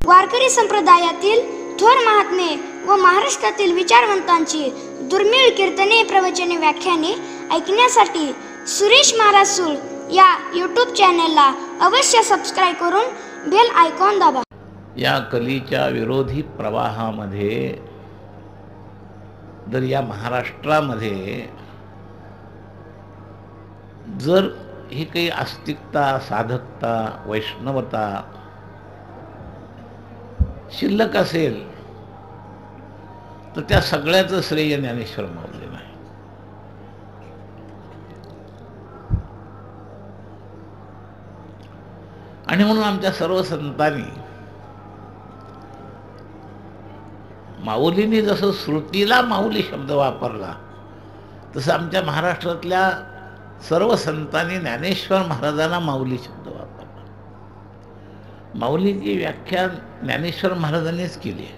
वारकरी संप्रदायातील थोर महात्मे व महाराष्ट्रातील विचारवंतांची दुर्मिळ कीर्तने, प्रवचने, व्याख्याने ऐकण्यासाठी सुरेश महाराज सूळ या यूट्यूब चॅनलला अवश्य सबस्क्राईब करून बेल आयकॉन दाबा. या कलीच्या विरोधी प्रवाहामध्ये जर या महाराष्ट्रामध्ये जर ही काही आस्तिकता, साधकता, वैष्णवता शिल्लक असेल तर त्या सगळ्याचं श्रेय ज्ञानेश्वर माऊलींना आहे. आणि म्हणून आमच्या सर्व संतांनी माऊलींनी जसं श्रुतीला माऊली शब्द वापरला तसं आमच्या महाराष्ट्रातल्या सर्व संतांनी ज्ञानेश्वर महाराजांना माऊली शब्द वापरला. माऊलीची व्याख्या ज्ञानेश्वर महाराजांनीच केली आहे.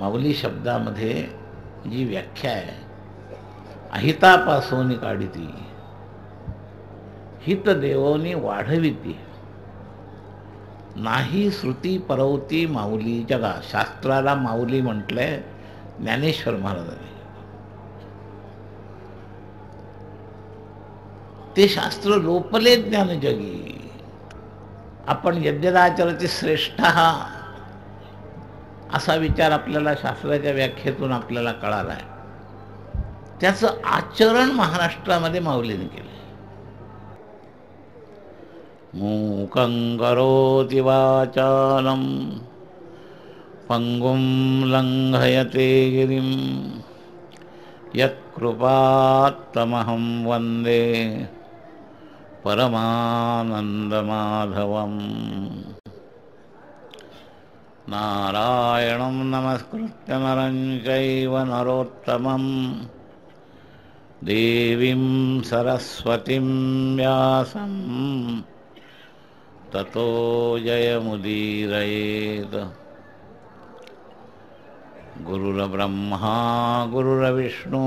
माऊली शब्दामध्ये जी व्याख्या आहे, अहितापासून काढिती, हित देवोनी वाढविती, नाही श्रुती परवती माऊली जगा. शास्त्राला माऊली म्हटलंय ज्ञानेश्वर महाराजांनी. ते शास्त्र लोपले ज्ञान जगी. आपण यद्यदाचरति श्रेष्ठ असा विचार आपल्याला शास्त्राच्या व्याख्येतून आपल्याला कळाला आहे. त्याचं आचरण महाराष्ट्रामध्ये माऊलीने केलं. मूकं करोति वाचालं पंगुं लंघयते गिरिं यत्कृपात्तमहं वन्दे परमानन्दमाधवम्. नारायणं नमस्कृत्य नरं चैव नरोत्तमं देवीं सरस्वतीं व्यासं ततो जयमुदीरयेत्. गुरुर्ब्रह्मा गुरुर्विष्णु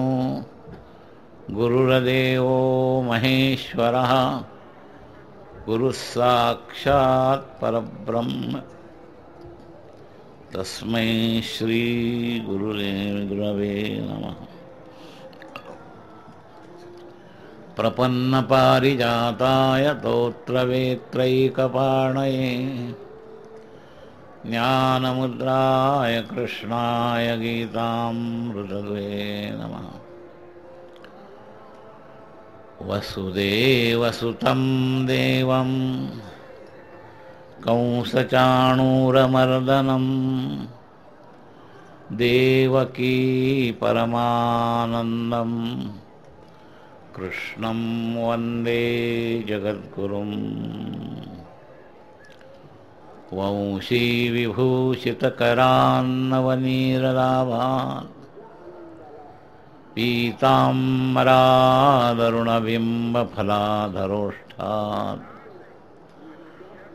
गुरुर्देवो महेश्वरः गुरुः साक्षात् परब्रह्म तस्मै श्री गुरवे नमः. प्रपन्नपारिजाताय तोत्रवेत्रैकपाणये ज्ञानमुद्राय कृष्णाय गीतामृतद्वे नमः. वसुदेवसुतं देवं कंसचाणूरमर्दनं देवकी परमानन्दं कृष्णं वन्दे जगद्गुरुं. वंशी विभूषितकरान्नवनीरलाभान् पीताम्बरादरुणबिम्बफलाधरोष्ठात्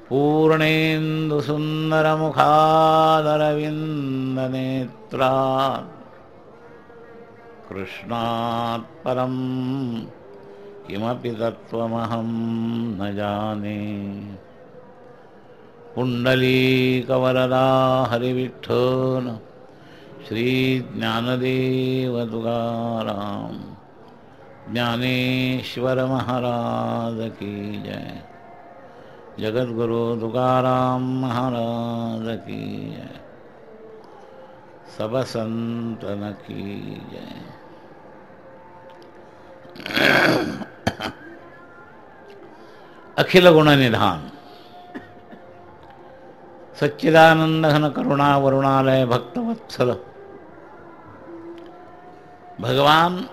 पूर्णेन्दुसुन्दरमुखादरविन्दनेत्रात् कृष्णात् परं किमपि तत्त्वमहं न जाने. पुण्डलीकवरदा हरिविठ्ठल श्री ज्ञानदेव तुकाराम ज्ञानेश्वर महाराज की जय. जगद्गुरु तुकाराम महाराज की जय. सब संतन की जय. अखिल गुणनिधान सच्चिदानंद घन करुणा वरुणालय भक्तवत्सल भगवान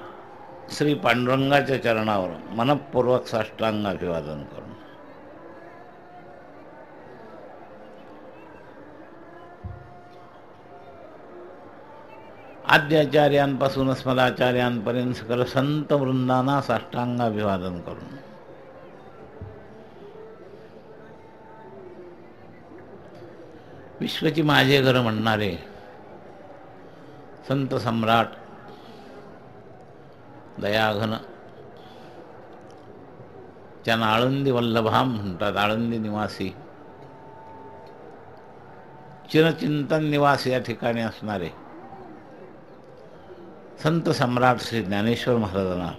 श्री पांडुरंगाच्या चरणावर मनपूर्वक साष्टांग अभिवादन करून आद्याचार्यांपासून स्मदाचार्यांपर्यंत सकल संत वृंदांना साष्टांग अभिवादन करून विश्वची माझे घर म्हणणारे संत सम्राट दयाघन त्यांना आळंदी वल्लभाम म्हणतात, आळंदी निवासी चिरचिंतन निवास या ठिकाणी असणारे संत सम्राट श्री ज्ञानेश्वर महाराजांना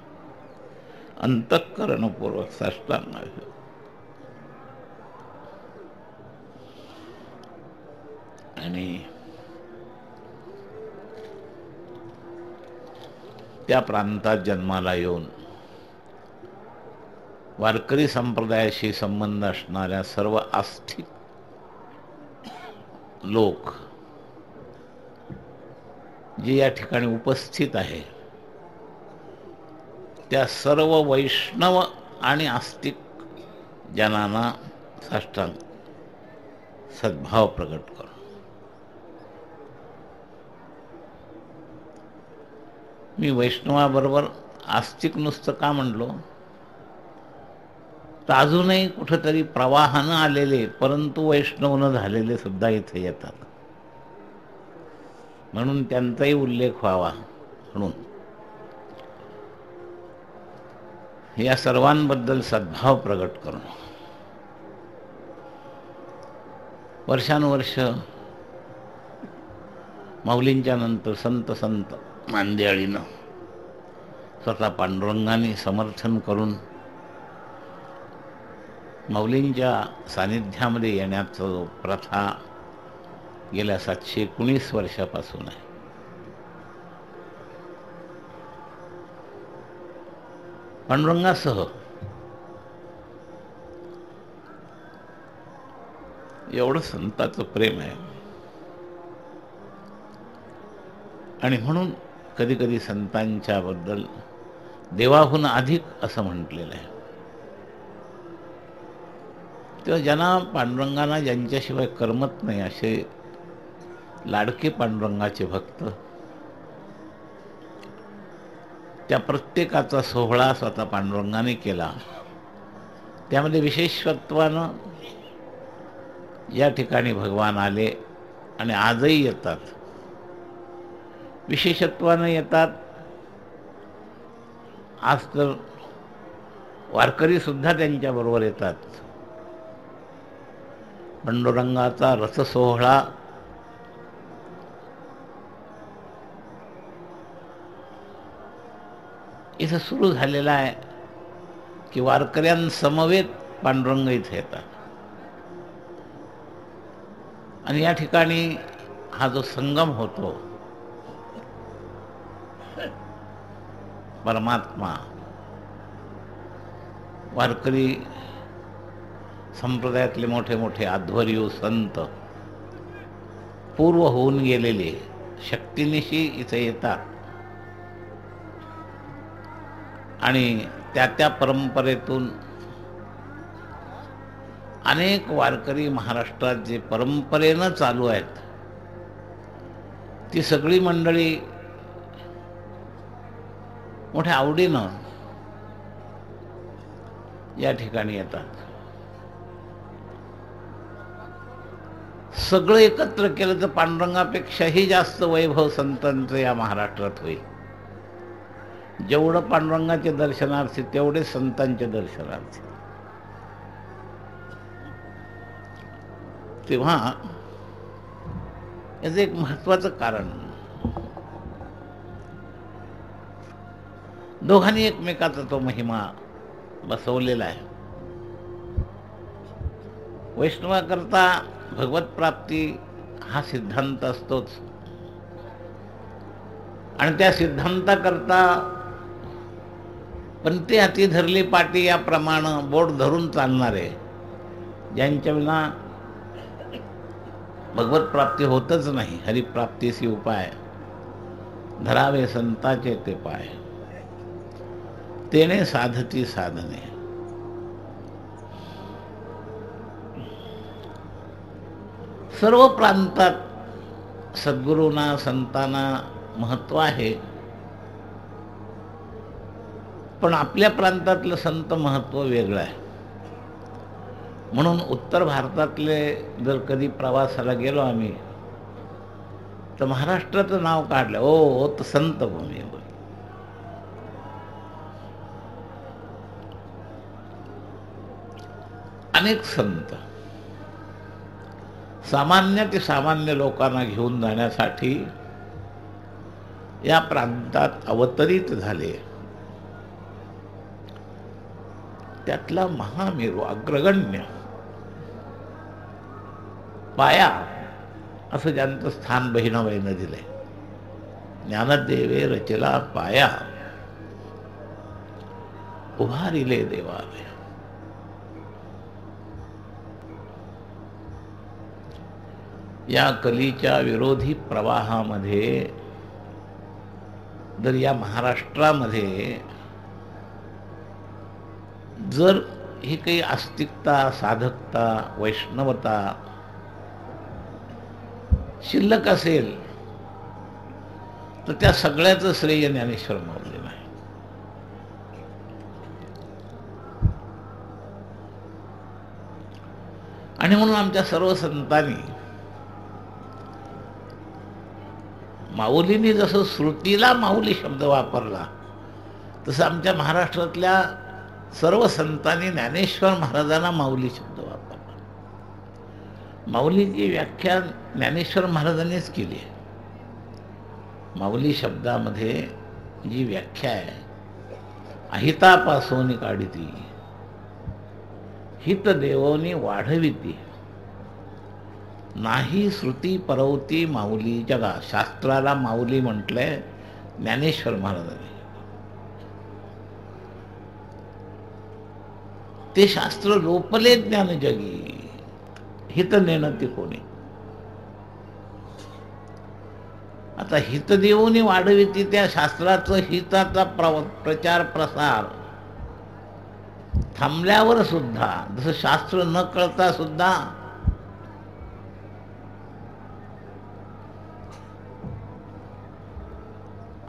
अंतःकरणपूर्वक साष्टांग आणि त्या प्रांतात जन्माला येऊन वारकरी संप्रदायाशी संबंध असणाऱ्या सर्व आस्तिक लोक जे या ठिकाणी उपस्थित आहे त्या सर्व वैष्णव आणि आस्तिक जनांना साष्टांग सद्भाव प्रकट करो. मी वैष्णवाबरोबर आस्तिक नुसतं का म्हणलो तर अजूनही कुठंतरी प्रवाहानं आलेले परंतु वैष्णव न झालेले सुद्धा इथे येतात, म्हणून त्यांचाही उल्लेख व्हावा म्हणून या सर्वांबद्दल सद्भाव प्रकट करून वर्षानुवर्ष माऊलींच्या नंतर संत मांदियाळीनं स्वतः पांडुरंगाने समर्थन करून माऊलींच्या सानिध्यामध्ये येण्याचा जो प्रथा गेल्या 719 वर्षापासून आहे. पांडुरंगासह एवढं संताचं प्रेम आहे आणि म्हणून कधी कधी संतांच्या बद्दल देवाहून अधिक असं म्हटलेलं आहे. तेव्हा ज्यांना पांडुरंगांना ज्यांच्याशिवाय करमत नाही असे लाडके पांडुरंगाचे भक्त त्या प्रत्येकाचा सोहळा स्वतः पांडुरंगाने केला. त्यामध्ये विशेषत्वानं या ठिकाणी भगवान आले आणि आजही येतात, विशेषत्वानं येतात. आज तर वारकरी सुद्धा त्यांच्याबरोबर येतात. पांडुरंगाचा रससोहळा इथं सुरू झालेला आहे की वारकऱ्यांसमवेत पांडुरंग इथे येतात आणि या ठिकाणी हा जो संगम होतो परमात्मा वारकरी संप्रदायातले मोठे मोठे आध्वर्यू संत पूर्व होऊन गेलेले शक्तीनिशी इथे येतात आणि त्या परंपरेतून अनेक वारकरी महाराष्ट्रात जे परंपरेनं चालू आहेत ती सगळी मंडळी मोठ्या आवडीनं या ठिकाणी येतात. सगळं एकत्र केलं तर पांडुरंगापेक्षाही जास्त वैभव संतांचं या महाराष्ट्रात होईल. जेवढं पांडुरंगाचे दर्शनार्थी तेवढे संतांचे दर्शनार्थी. तेव्हा याचं एक महत्वाचं कारण, दोघांनी एकमेकाचा तो महिमा बसवलेला आहे. वैष्णवाकरता भगवत प्राप्ती हा सिद्धांत असतोच आणि त्या सिद्धांताकरता पण ते हाती धरली पाटी याप्रमाणे बोट धरून चालणारे ज्यांच्या विना भगवत प्राप्ती होतच नाही. हरिप्राप्तीसी उपाय धरावे संताचे ते पाय, तेने साधती साधने. सर्व प्रांतात सद्गुरूंना संतांना महत्व आहे, पण आपल्या प्रांतातलं संत महत्व वेगळं आहे. म्हणून उत्तर भारतातले जर कधी प्रवासाला गेलो आम्ही तर महाराष्ट्राचं नाव काढलं, ओ तर संत भूमी. अनेक संत सामान्य ते सामान्य लोकांना घेऊन जाण्यासाठी या प्रांतात अवतरित झाले. त्यातला महामेरू अग्रगण्य पाया असं ज्यांचं स्थान बहिणाबाईनं दिलंय. ज्ञानदेवे रचला पाया उभारिले देवालय. या कलीच्या विरोधी प्रवाहामध्ये जर या महाराष्ट्रामध्ये जर ही काही आस्तिकता, साधकता, वैष्णवता शिल्लक असेल तर त्या सगळ्याचं श्रेय ज्ञानेश्वर माऊलींना आहे. आणि म्हणून आमच्या सर्व संतांनी माऊलींनी जसं श्रुतीला माऊली शब्द वापरला तसं आमच्या महाराष्ट्रातल्या सर्व संतांनी ज्ञानेश्वर महाराजांना माऊली शब्द वापरला. माऊलीची व्याख्या ज्ञानेश्वर महाराजांनीच केली आहे. माऊली शब्दामध्ये जी व्याख्या आहे, अहितापासून काढिती, हित देवोनी वाढविती, नाही श्रुती परवती माऊली जगा. शास्त्राला माऊली म्हटलंय ज्ञानेश्वर महाराजांनी. ते शास्त्र लोपले ज्ञान जगी, हित नेणती कोणी. आता हित देऊनी वाढविती, त्या शास्त्राचं हिताचा प्रचार प्रसार थांबल्यावर सुद्धा, जसं शास्त्र न कळता सुद्धा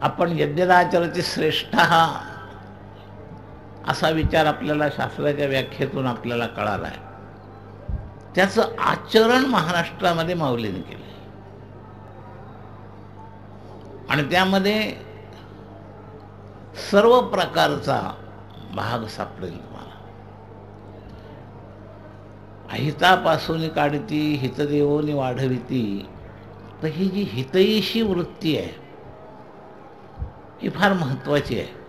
आपण यज्ञाचरती श्रेष्ठ हा असा विचार आपल्याला शास्त्राच्या व्याख्येतून आपल्याला कळाला आहे. त्याचं आचरण महाराष्ट्रामध्ये माऊलीने केलं आणि त्यामध्ये सर्व प्रकारचा भाग सापडेल तुम्हाला. अहितापासून काढती, हितदेवोनी वाढविती. तर ही जी हितैषी वृत्ती आहे ही फार महत्वाची आहे.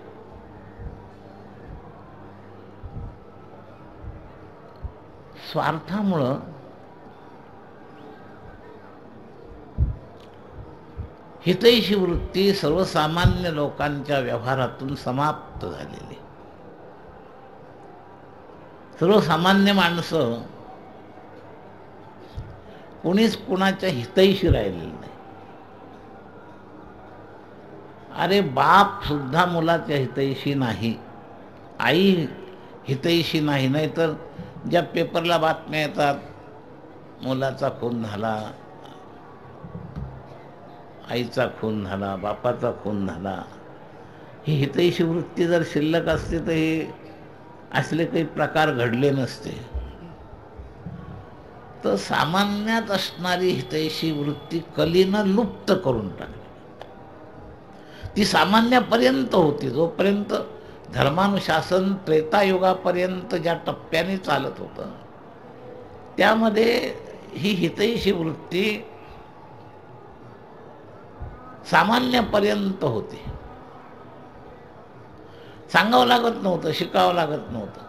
स्वार्थामुळं हितैषी वृत्ती सर्वसामान्य लोकांच्या व्यवहारातून समाप्त झालेली. सर्वसामान्य माणसं कोणीच कुणाच्या हितैषी राहिलेलं नाही. अरे बाप सुद्धा मुलाच्या हितैषी नाही, आई हितैषी नाही. नाहीतर ज्या पेपरला बातम्या येतात, मुलाचा खून झाला, आईचा खून झाला, बापाचा खून झाला, ही हितैषी वृत्ती जर शिल्लक असते तर हे असले काही प्रकार घडले नसते. तर सामान्यात असणारी हितैषी वृत्ती कलीनं लुप्त करून टाकली. ती सामान्यापर्यंत होती. जोपर्यंत धर्मानुशासन त्रेतायुगापर्यंत ज्या टप्प्याने चालत होतं त्यामध्ये ही हितैषी वृत्ती सामान्यापर्यंत होती. सांगावं लागत नव्हतं, शिकावं लागत नव्हतं.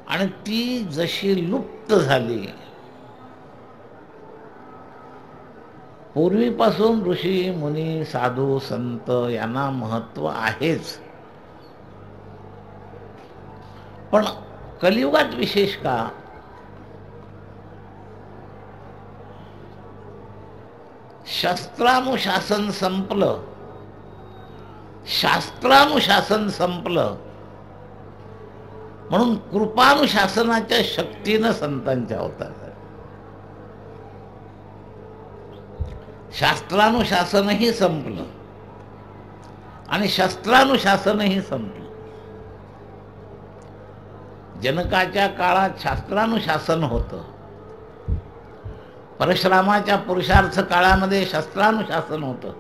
आणि ती जशी लुप्त झाली, पूर्वीपासून ऋषी मुनी साधू संत यांना महत्व आहेच, पण कलियुगात विशेष का शस्त्रानुशासन संपलं, शास्त्रानुशासन संपलं, म्हणून कृपानुशासनाच्या शक्तीनं संतांच्या अवतार झाले. शास्त्रानुशासनही संपलं आणि शस्त्रानुशासनही संपलं. जनकाच्या काळात शास्त्रानुशासन होतं, परशुरामाच्या पुरुषार्थ काळामध्ये शस्त्रानुशासन होतं.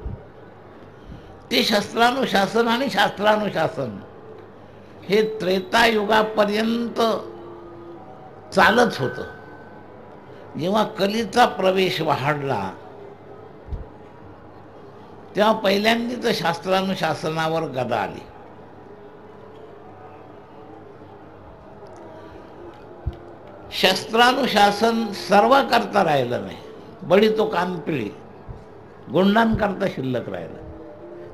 ते शस्त्रानुशासन आणि शास्त्रानुशासन हे त्रेतायुगापर्यंत चालत होतं. जेव्हा कलीचा प्रवेश वाढला तेव्हा पहिल्यांदाच शास्त्रानुशासनावर गदा आली. शस्त्रानुशासन सर्व करता राहिलं नाही. बळी तो कानपिळी गुंडांकरता शिल्लक राहिलं.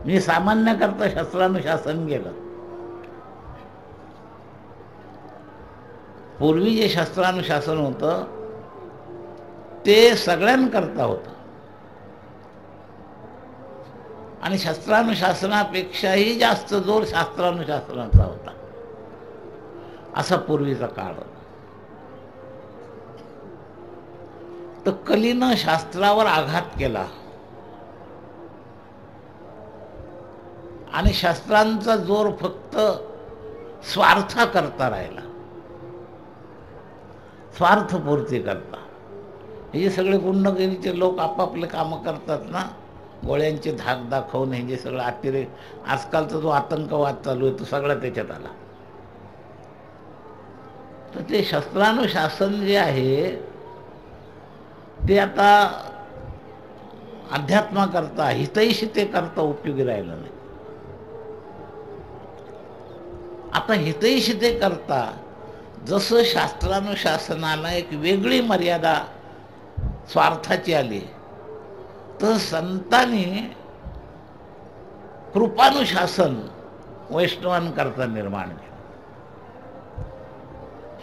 मी सामान्य करता शस्त्रानुशासन गेलं. पूर्वी जे शस्त्रानुशासन होतं ते सगळ्यांकरता होतं आणि शस्त्रानुशासनापेक्षाही जास्त जोर शास्त्रानुशासनाचा होता. असा पूर्वीचा काळ होता. तर कलीनं शास्त्रावर आघात केला आणि शास्त्रांचा जोर फक्त स्वार्था करता राहिला, स्वार्थपूर्ती करता. हे जे सगळे गुंडगिरीचे लोक आपापले कामं करतात ना, गोळ्यांचे धाक दाखवून, हे जे सगळं अतिरेक, आजकालचा जो आतंकवाद चालू आहे तो सगळा त्याच्यात आला. तर ते शस्त्रानुशासन जे आहे ते आता अध्यात्माकरता हितैषिते करता उपयोगी राहिलं नाही. आता हितैषिते करता जसं शास्त्रानुशासनाला एक वेगळी मर्यादा स्वार्थाची आली, तर संतांनी कृपानुशासन वैष्णवांकरता निर्माण केलं.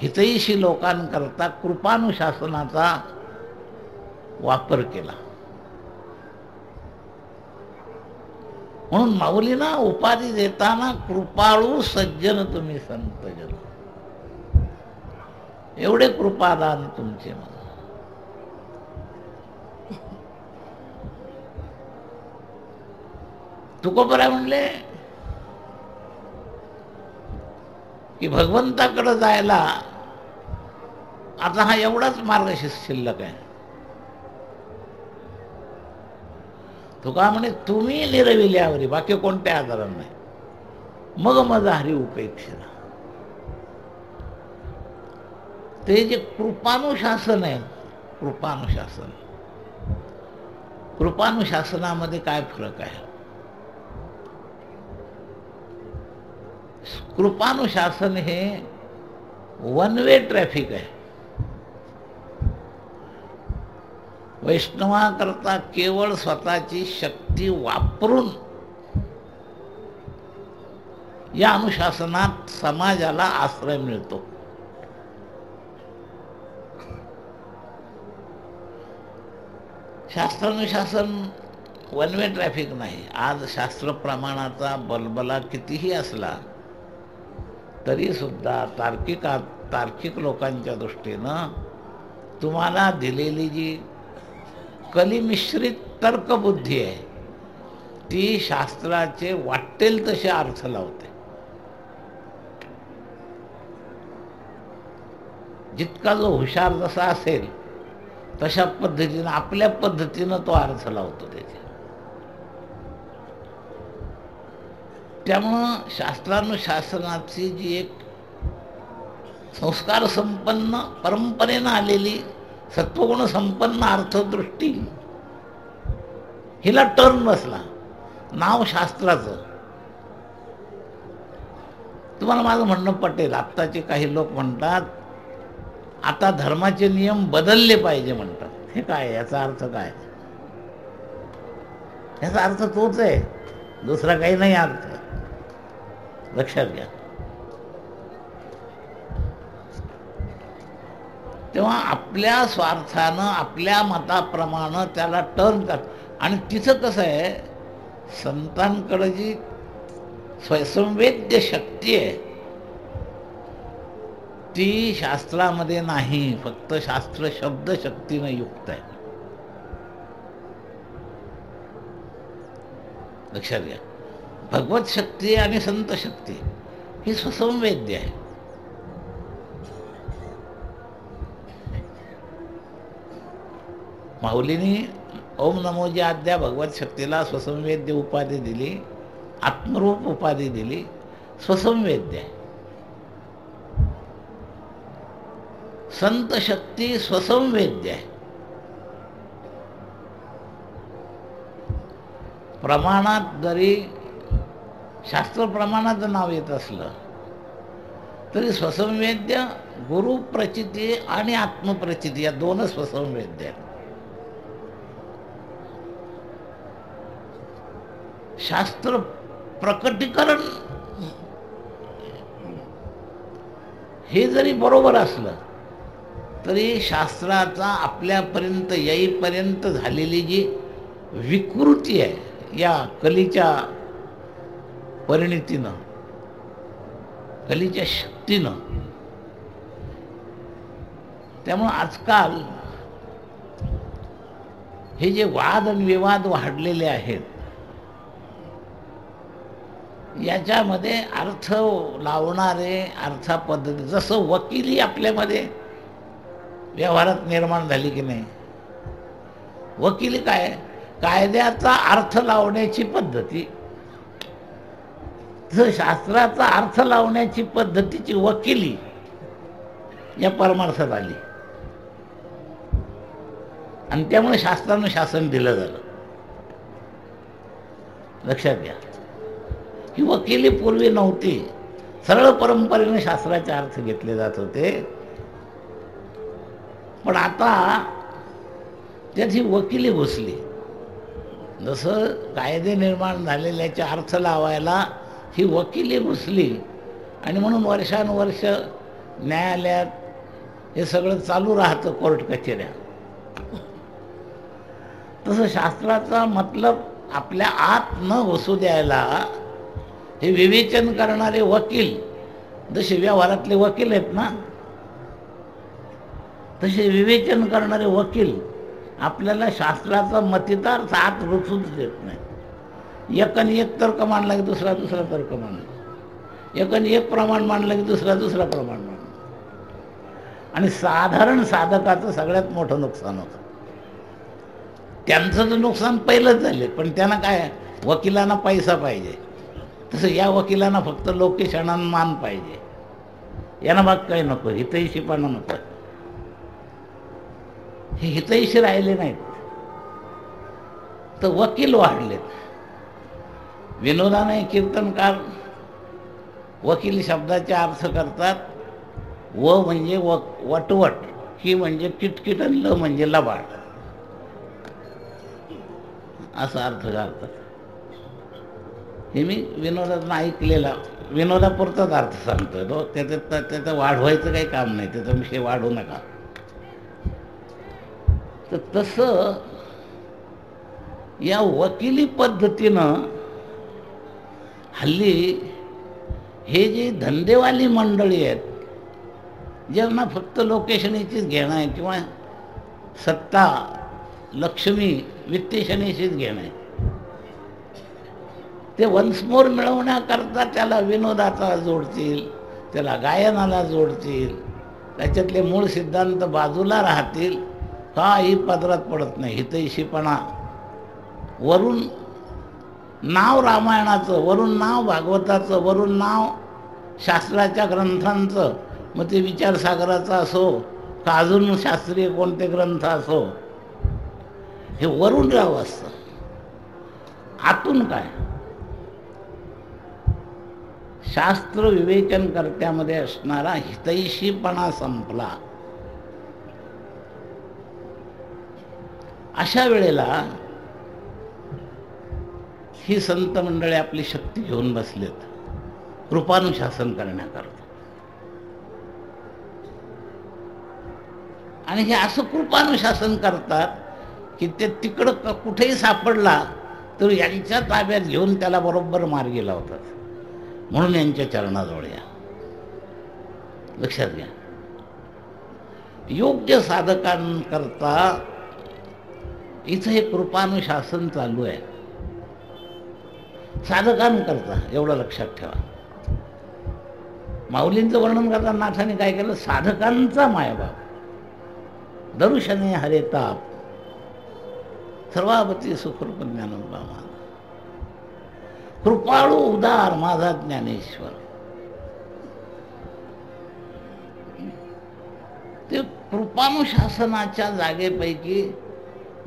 हितैषी लोकांकरता कृपानुशासनाचा वापर केला. म्हणून माऊलींना उपाधी देताना कृपाळू सज्जन तुम्ही संत जन, एवढे कृपादान तुमचे. मला तुकोबराय म्हणले की भगवंताकडे जायला आता हा एवढाच मार्ग शिल्लक आहे. तुका म्हणे तुम्ही निरविल्यावरी, बाकी कोणत्या आधारानं नाही. मग माझा हरी उपेक्षिला. ते जे कृपानुशासन आहे, कृपानुशासन, कृपानुशासनामध्ये काय फरक आहे? कृपानुशासन हे वन वे ट्रॅफिक आहे. वैष्णवाकरता केवळ स्वतःची शक्ती वापरून या अनुशासनात समाजाला आश्रय मिळतो. शास्त्रानुशासन वन वे ट्रॅफिक नाही. आज शास्त्र प्रमाणाचा बलबला कितीही असला तरी सुद्धा तार्किक लोकांच्या दृष्टीनं तुम्हाला दिलेली जी कलिमिश्रित तर्कबुद्धी आहे ती शास्त्राचे वाटेल तसे अर्थ लावते. जितका जो हुशार जसा असेल तशा पद्धतीनं आपल्या पद्धतीनं तो अर्थ लावतो त्याचे. त्यामुळं शास्त्रानुशासनाची जी एक संस्कार संपन्न परंपरेनं आलेली सत्वगुण संपन्न अर्थदृष्टी, हिला टर्न बसला. नाव शास्त्राचं. तुम्हाला माझं म्हणणं पटेल. आत्ताचे काही लोक म्हणतात आता धर्माचे नियम बदलले पाहिजे म्हणतात. हे काय? याचा अर्थ काय? याचा अर्थ तोच आहे, दुसरा काही नाही अर्थ. लक्षात घ्या. तेव्हा आपल्या स्वार्थानं आपल्या मताप्रमाणे त्याला टर्न कर. आणि तिचं कसं आहे, संतांकडे जी स्वयंवेद्य शक्ती आहे ती शास्त्रामध्ये नाही, फक्त शास्त्र शब्द शक्तीनं युक्त आहे. लक्षात घ्या. भगवत शक्ती आणि संत शक्ती ही स्वसंवेद्य आहे. माऊलींनी ओम नमोजी आद्या भगवत शक्तीला स्वसंवेद्य उपाधी दिली, आत्मरूप उपाधी दिली. स्वसंवेद्य आहे. संत शक्ती स्वसंवेद्य आहे. प्रमाणात जरी शास्त्र प्रमाणाचं नाव येत असलं तरी स्वसंवेद्य, गुरु प्रचिती आणि आत्मप्रचिती या दोनच स्वसंवेद्य आहेत. शास्त्र प्रकटीकरण हे जरी बरोबर असलं तरी शास्त्राचा आपल्यापर्यंत येईपर्यंत झालेली जी विकृती आहे या कलीच्या परिणितीनं, कलीच्या शक्तीनं, त्यामुळं आजकाल हे जे वाद आणि विवाद वाढलेले आहेत याच्यामध्ये अर्थ लावणारे अर्थपद्धती, जसं वकिली आपल्यामध्ये व्यवहारात निर्माण झाली की नाही, वकिली काय, कायद्याचा अर्थ लावण्याची पद्धती, जसं शास्त्राचा अर्थ लावण्याची पद्धतीची वकिली या परमार्थात आली आणि त्यामुळे शास्त्रानं शासन दिलं झालं. लक्षात घ्या, ही वकिली पूर्वी नव्हती, सरळ परंपरेने शास्त्राचे अर्थ घेतले जात होते. पण आता त्यात ही वकिली घुसली. जसं कायदे निर्माण झालेल्याचे अर्थ लावायला ही वकिली घुसली आणि म्हणून वर्षानुवर्ष न्यायालयात हे सगळं चालू राहतं, कोर्ट कचेऱ्या. तसं शास्त्राचा मतलब आपल्या आत न घुसू द्यायला हे विवेचन करणारे वकील, जसे व्यवहारातले वकील आहेत ना, तसे विवेचन करणारे वकील आपल्याला शास्त्राचा मतितार्थ आत रुचूच देत नाही. एकाने एक तर्क मांडला की दुसरा तर्क मांडला, एकाने एक प्रमाण मांडलं की दुसरा प्रमाण मांडलं. आणि साधारण साधकाचं सगळ्यात मोठं नुकसान होतं. त्यांचं तर नुकसान पहिलंच झाले, पण त्यांना काय, वकिलांना पैसा पाहिजे. तसं या वकिलांना फक्त लोकेशनान मान पाहिजे, यांना भाग काही नको, हितैषीपणा नको. हे हितैषी राहिले नाहीत तर वकील वाढलेत. विनोदाने कीर्तनकार वकील शब्दाचे अर्थ करतात. व म्हणजे वटवट, की म्हणजे किटकिट, आणि ल म्हणजे लबाड, असा अर्थ करतात. हे मी विनोदातून ऐकलेला, विनोदापुरताच अर्थ सांगतोय तो, त्याचं वाढवायचं काही काम नाही, त्याचा विषय वाढवू नका. तर तसं या वकिली पद्धतीनं हल्ली हे जे धंदेवाली मंडळी आहेत, ज्यांना फक्त लोकेशनीचीच घेणं आहे किंवा सत्ता, लक्ष्मी, वित्तशनीचीच घेणं आहे, ते वन्स मोर मिळवण्याकरता त्याला विनोदाचा जोडतील, त्याला गायनाला जोडतील, त्याच्यातले मूळ सिद्धांत बाजूला राहतील, काही पदरात पडत नाही. हितैषीपणा, वरून नाव रामायणाचं, वरून नाव भागवताचं, वरून नाव शास्त्राच्या ग्रंथांचं, मग ते विचारसागराचं असो का अजून शास्त्रीय कोणते ग्रंथ असो, हे वरून राव असतं. आतून काय, शास्त्र विवेचनकर्त्यामध्ये असणारा हितैषीपणा संपला. अशा वेळेला ही संत मंडळी आपली शक्ती घेऊन बसलेत कृपानुशासन करण्याकरता. आणि हे असं कृपानुशासन करतात की ते तिकडं कुठेही सापडला तर यांच्या ताब्यात घेऊन त्याला बरोबर मार्गी लावतात. म्हणून यांच्या चरणाजवळ या. लक्षात घ्या, योग्य साधकांकरता इथं हे कृपानुशासन चालू आहे. साधकांकरता एवढं लक्षात ठेवा. माऊलींचं वर्णन करताना नाथाने काय केलं, साधकांचा मायबाप, दरुशने हरे ताप, सर्वावती सुखरूप ज्ञानोबा, कृपाळू उदार माझा ज्ञानेश्वर. ते कृपानुशासनाच्या जागेपैकी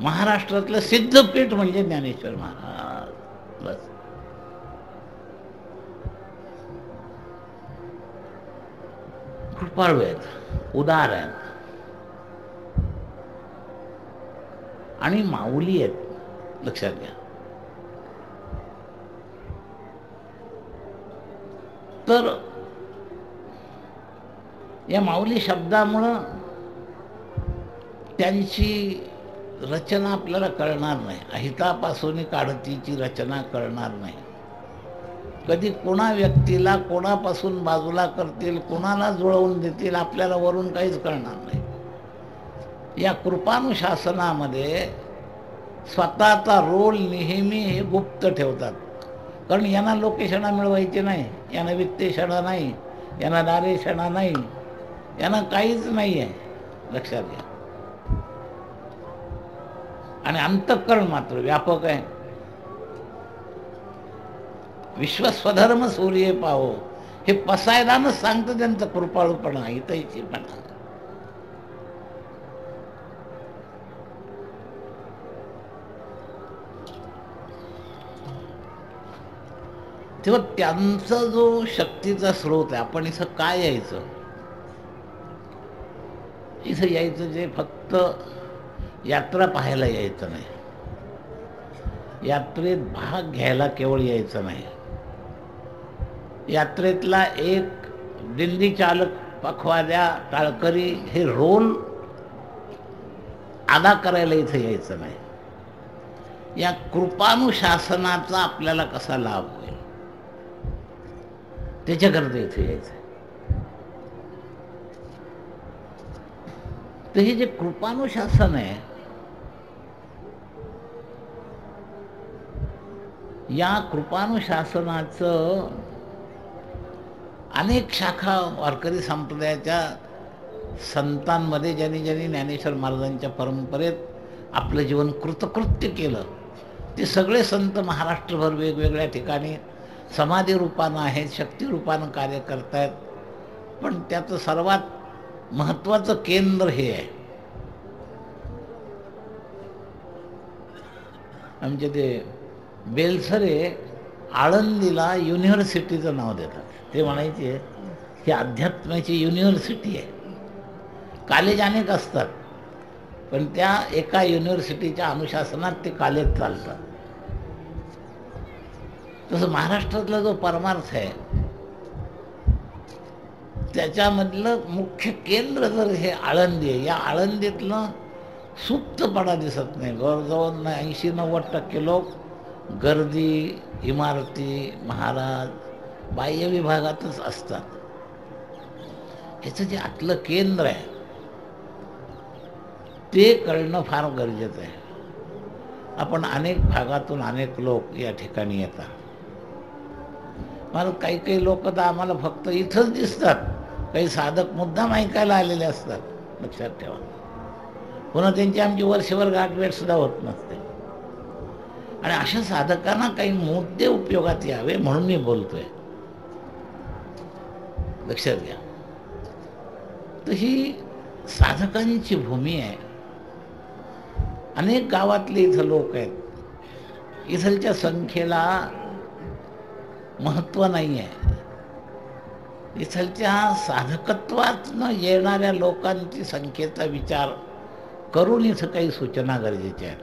महाराष्ट्रातलं सिद्धपीठ म्हणजे ज्ञानेश्वर महाराज. बस. कृपाळू आहेत, उदार आहेत आणि माऊली आहेत, लक्षात घ्या. तर या माऊली शब्दामुळं त्यांची रचना आपल्याला कळणार नाही. अहितापासून काढतीची रचना कळणार नाही. कधी कोणा व्यक्तीला कोणापासून बाजूला करतील, कोणाला जुळवून देतील, आपल्याला वरून काहीच कळणार नाही. या कृपानुशासनामध्ये स्वतःचा रोल नेहमी हे गुप्त ठेवतात. कारण यांना लोकेशना मिळवायचे नाही, यांना वित्तेषणा नाही, यांना दारेषणा नाही, यांना काहीच नाही आहे, लक्षात घ्या. आणि अंतःकरण मात्र व्यापक आहे. विश्वस्वधर्म सूर्य पाहो हे पसायदानच सांगतं त्यांचं कृपाळूपणा, हितैषीपणा. तेव्हा त्यांचा जो शक्तीचा स्रोत आहे. आपण इथं काय यायचं, इथं यायचं जे फक्त यात्रा पाहायला यायचं नाही, यात्रेत भाग घ्यायला केवळ यायचं नाही, यात्रेतला एक दिंडी चालक, पखवाद्या, टाळकरी हे रोल अदा करायला इथं यायचं नाही. या कृपानुशासनाचा आपल्याला कसा लाभ होईल त्याच्याकरता इथे यायचं. तर हे जे कृपानुशासन आहे, या कृपानुशासनाचं अनेक शाखा वारकरी संप्रदायाच्या संतांमध्ये ज्यांनी ज्ञानेश्वर महाराजांच्या परंपरेत आपलं जीवन कृतकृत्य केलं, ते सगळे संत महाराष्ट्रभर वेगवेगळ्या ठिकाणी समाधी रूपानं आहेत, शक्ती रूपानं कार्य करतायत. पण त्याचं सर्वात महत्त्वाचं केंद्र हे आहे. आमचे ते बेलसरे आळंदीला युनिव्हर्सिटीचं नाव देतात. ते म्हणायचे ही अध्यात्माची युनिव्हर्सिटी आहे. कॉलेज अनेक असतात, पण त्या एका युनिव्हर्सिटीच्या अनुशासनात ते कॉलेज चालतात. तसं महाराष्ट्रातला जो परमार्थ आहे त्याच्यामधलं मुख्य केंद्र जर हे आळंदी आहे. या आळंदीतलं सुप्तपणा दिसत नाही. जवळजवळ 80-90% लोक गर्दी, इमारती, महाराज, बाह्य विभागातच असतात. ह्याचं जे आतलं केंद्र आहे ते कळणं फार गरजेचं आहे. आपण अनेक भागातून अनेक लोक या ठिकाणी येतात. मला काही लोक तर आम्हाला फक्त इथंच दिसतात, काही साधक मुद्दाम ऐकायला आलेले असतात, लक्षात ठेवा. पुन्हा त्यांची आमची वर्षभर गाठभेट सुद्धा होत नसते. आणि अशा साधकांना काही मुद्दे उपयोगात यावे म्हणून मी बोलतोय, लक्षात घ्या. तर ही साधकांची भूमी आहे. अनेक गावातले इथं लोक आहेत. इथलच्या संख्येला महत्त्व नाही आहे. इथलच्या साधकत्वातनं येणाऱ्या लोकांची संख्येचा विचार करून इथं काही सूचना गरजेच्या आहेत.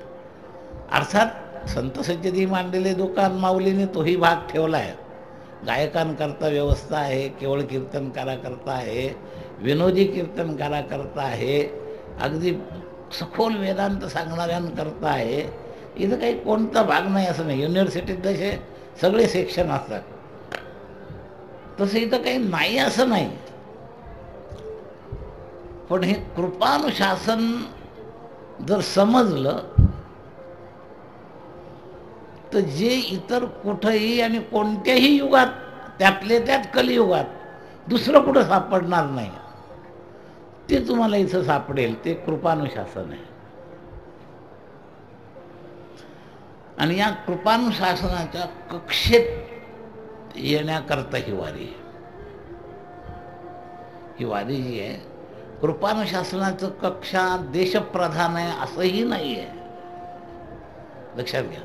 अर्थात संत सज्जनी मांडलेले दुकान माऊलीने तोही भाग ठेवला आहे. गायकांकरता व्यवस्था आहे, केवळ कीर्तनकाराकरता आहे, विनोदी कीर्तनकाराकरता आहे, अगदी सखोल वेदांत सांगणाऱ्यांकरता आहे. इथं काही कोणता भाग नाही असं नाही. युनिव्हर्सिटीत जसे सगळे सेक्शन असतात तसं इथं काही नाही असं नाही. पण हे कृपानुशासन जर समजलं तर जे इतर कुठंही आणि कोणत्याही युगात, त्यातले त्यात कलियुगात दुसरं कुठं सापडणार नाही, ते तुम्हाला इथं सापडेल. ते कृपानुशासन आहे. आणि या कृपानुशासनाच्या कक्षेत येण्याकरता ही वारी जी आहे कृपानुशासनाचं कक्षा देशप्रधान आहे असंही नाही आहे, लक्षात घ्या.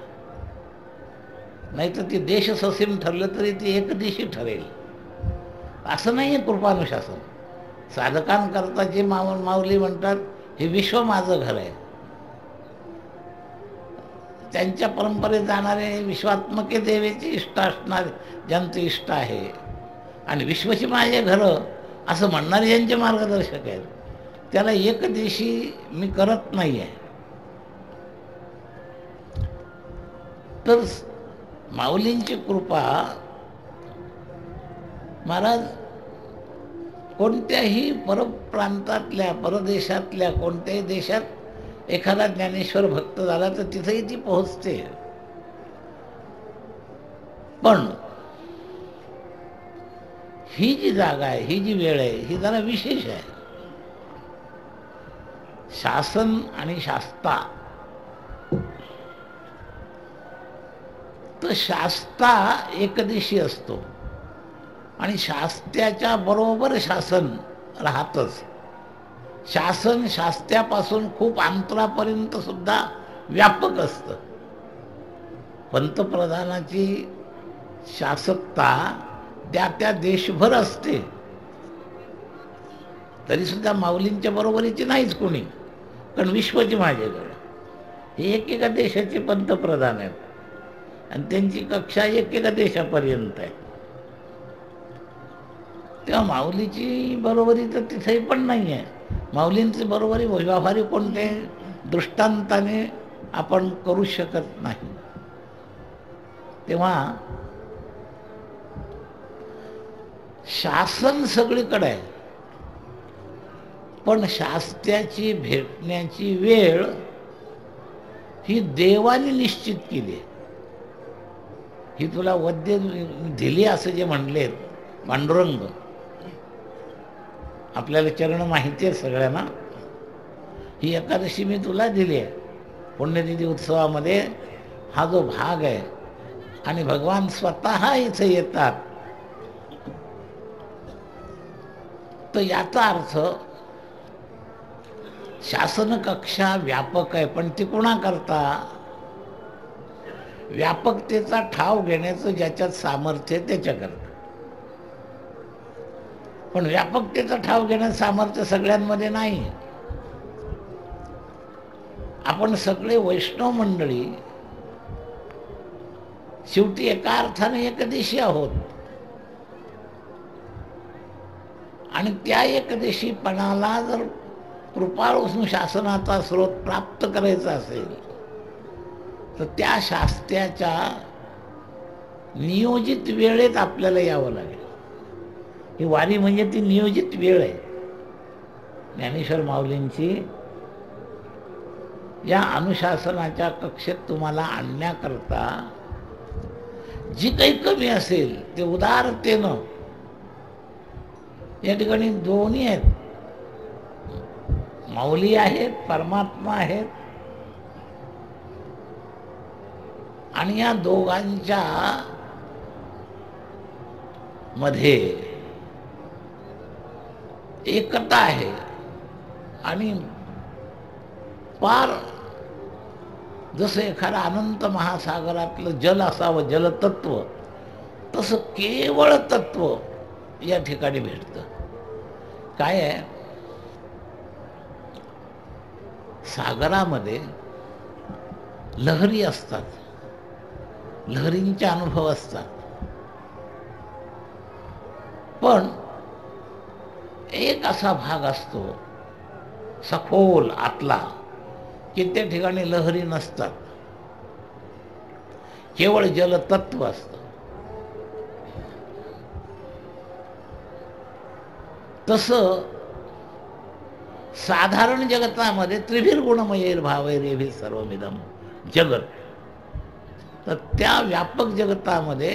नाही तर ती देश ससीम ठरलं तरी ती एकदिशी ठरेल असं नाही आहे कृपानुशासन. साधकांकरता जे माऊली म्हणतात हे विश्व माझं घर आहे, त्यांच्या परंपरेत जाणारे विश्वात्मके देवेची इष्ट असणारे ज्यांचं इष्ट आहे आणि विश्वची माझे घरं असं म्हणणारे ज्यांचे मार्गदर्शक आहेत, त्याला एकदिशी मी करत नाही आहे. तर माऊलींची कृपा महाराज कोणत्याही परप्रांतातल्या परदेशातल्या कोणत्याही देशात एखादा ज्ञानेश्वर भक्त झाला तर तिथेही ती पोहोचते. पण ही जी जागा आहे, ही जी वेळ आहे, ही जरा विशेष आहे. शासन आणि शास्ता, तर शास्ता एकदिशी असतो आणि शास्त्याच्या बरोबर शासन राहतच. शासन शास्त्यापासून खूप अंतरापर्यंत सुद्धा व्यापक असतं. पंतप्रधानाची शासकता त्या देशभर असते, तरी सुद्धा माऊलींच्या बरोबरीची नाहीच कोणी, कारण विश्वची माझ्याकडे हे एकेका देशाचे पंतप्रधान आहेत आणि त्यांची कक्षा एकेका देशापर्यंत आहे. तेव्हा माऊलीची बरोबरी तर तिथेही पण नाही आहे. माऊलींची बरोबरी व्यवहारी कोणते दृष्टांताने आपण करू शकत नाही. तेव्हा शासन सगळीकडे आहे, पण शास्त्याची भेटण्याची वेळ ही देवाने निश्चित केली आहे. ही तुला वद्य दिली असं जे म्हणलेत पांडुरंग, आपल्याला चरण माहिती आहे सगळ्यांना, ही एकादशी मी तुला दिली आहे. पुण्यतिथी उत्सवामध्ये हा जो भाग आहे आणि भगवान स्वतः इथे येतात, तर याचा अर्थ शासन कक्षा व्यापक आहे, पण ती कोणाकरता? व्यापकतेचा ठाव घेण्याचं ज्याच्यात सामर्थ्य आहे त्याच्याकरता. पण व्यापकतेचा ठाव घेण्याचं सामर्थ्य सगळ्यांमध्ये नाही. आपण सगळे वैष्णव मंडळी शेवटी एका अर्थाने एकदेशी आहोत आणि त्या एकदेशीपणाला जर कृपाळू शासनाचा स्रोत प्राप्त करायचा असेल तर त्या शास्त्याच्या नियोजित वेळेत आपल्याला यावं लागेल. ही वारी म्हणजे ती नियोजित वेळ आहे. ज्ञानेश्वर माऊलींची या अनुशासनाच्या कक्षेत तुम्हाला आणण्याकरता जी काही कमी असेल ते उदारतेनं, या ठिकाणी दोन्ही आहेत, माऊली आहेत, परमात्मा आहेत, आणि या दोघांच्या मध्ये एकता आहे. आणि पार जसं एखादा अनंत महासागरातलं जल असावं जलतत्व, तसं केवळ तत्व या ठिकाणी भेटतं. काय आहे, सागरामध्ये लहरी असतात, लहरींचे अनुभव असतात, पण एक असा भाग असतो सखोल आतला की त्या ठिकाणी लहरी नसतात, केवळ जलतत्व असतं. तसं साधारण जगतामध्ये त्रिभिर गुणमयैर भावैरेभिः सर्वमिदं जगत, तर त्या व्यापक जगतामध्ये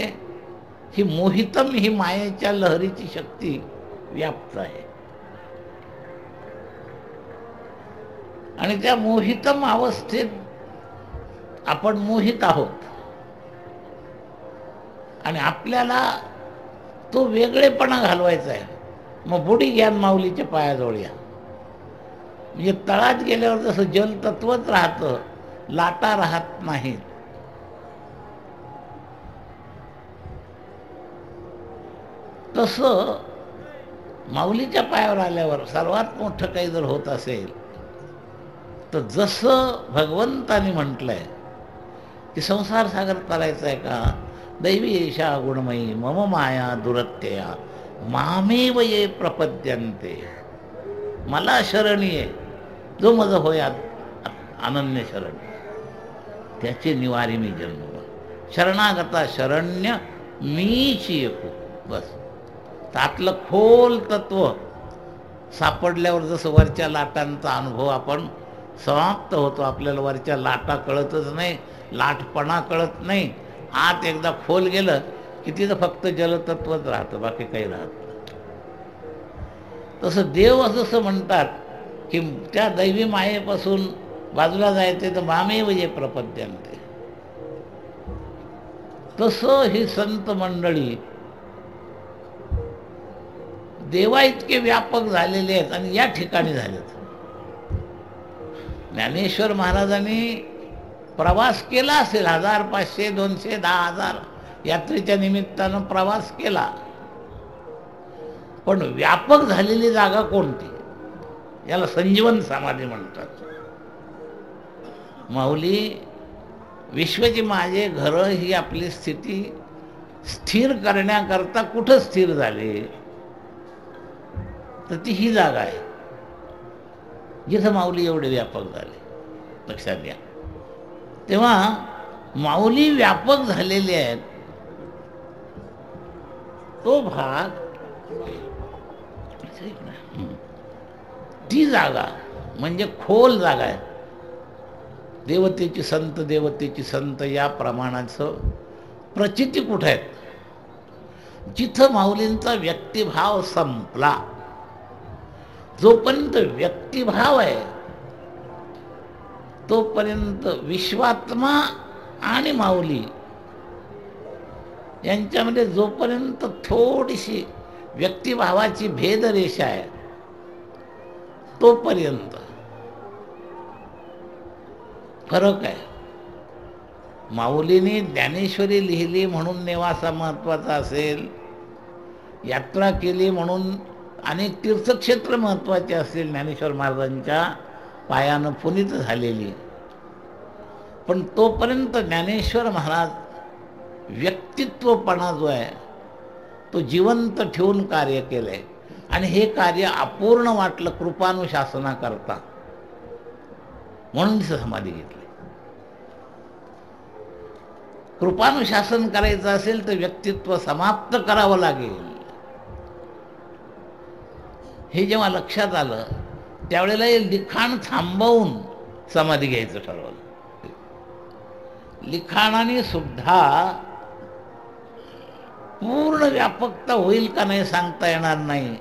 ही मोहितम, ही मायेच्या लहरीची शक्ती व्याप्त आहे. आणि त्या मोहितम अवस्थेत आपण मोहित आहोत आणि आपल्याला तो वेगळेपणा घालवायचा आहे. मग बुडी ज्ञान माऊलीच्या पायाजवळ या. म्हणजे तळात गेल्यावर जसं जलतत्वच राहतं, लाटा राहत नाहीत, तसं माऊलीच्या पायावर आल्यावर सर्वात मोठं काही जर होत असेल तर जसं भगवंताने म्हटलंय की संसार सागर तरायचा आहे का, दैवी एषा गुणमयी मम माया दुरत्यया मामेव ये प्रपद्यन्ते, मला शरण ये जो मज होय अनन्य शरण, त्याचे निवारी मी जन्म, शरणागता शरण्य मीच एकू. बस त्यातलं खोल तत्व सापडल्यावर जसं वरच्या लाटांचा अनुभव आपण समाप्त होतो, आपल्याला वरच्या लाटा कळतच नाही, लाटपणा कळत नाही, आत एकदा खोल गेलं की तिथं फक्त जलतत्वच राहतं, बाकी काही राहत नाही. तसं देव जसं म्हणतात की त्या दैवी मायेपासून बाजूला जायचे तर मामेव ये प्रपद्यन्ते, तसं ही संत मंडळी देवा इतके व्यापक झालेले आहेत आणि या ठिकाणी झालेत. ज्ञानेश्वर महाराजांनी प्रवास केला असेल 1000, 500, 200, 10,000 यात्रेच्या निमित्तानं प्रवास केला, पण व्यापक झालेली जागा कोणती, याला संजीवन समाधी म्हणतात. माऊली विश्वची माझे घर ही आपली स्थिती स्थिर करण्याकरता कुठं स्थिर झाले, तर ती ही जागा आहे जिथं माऊली एवढे व्यापक झाले. लक्षात घ्या. तेव्हा माऊली व्यापक झालेले आहेत, तो भाग, ती जागा म्हणजे खोल जागा आहे. देवतेची संत, देवतेची संत या प्रमाणाचं प्रचिती कुठं आहेत, जिथं माऊलींचा व्यक्तिभाव संपला. जोपर्यंत व्यक्तिभाव आहे तोपर्यंत विश्वात्मा आणि माऊली यांच्यामध्ये जोपर्यंत थोडीशी व्यक्तिभावाची भेदरेषा आहे तोपर्यंत फरक आहे. माऊलीने ज्ञानेश्वरी लिहिली म्हणून नेवासा महत्त्वाचा असेल, यात्रा केली म्हणून अनेक तीर्थक्षेत्र महत्त्वाचे असतील, ज्ञानेश्वर महाराजांच्या पायानं पुनीत झालेली, पण तोपर्यंत ज्ञानेश्वर महाराज व्यक्तित्वपणा जो आहे तो जिवंत ठेवून कार्य केलं आहे. आणि हे कार्य अपूर्ण वाटलं कृपानुशासनाकरता, म्हणून समाधी घेतली. कृपानुशासन करायचं असेल तर व्यक्तित्व समाप्त करावं लागेल. हे जेव्हा लक्षात आलं त्यावेळेला हे लिखाण थांबवून समाधी घ्यायचं ठरवलं. लिखाणाने सुद्धा पूर्ण व्यापकता होईल का नाही सांगता येणार नाही,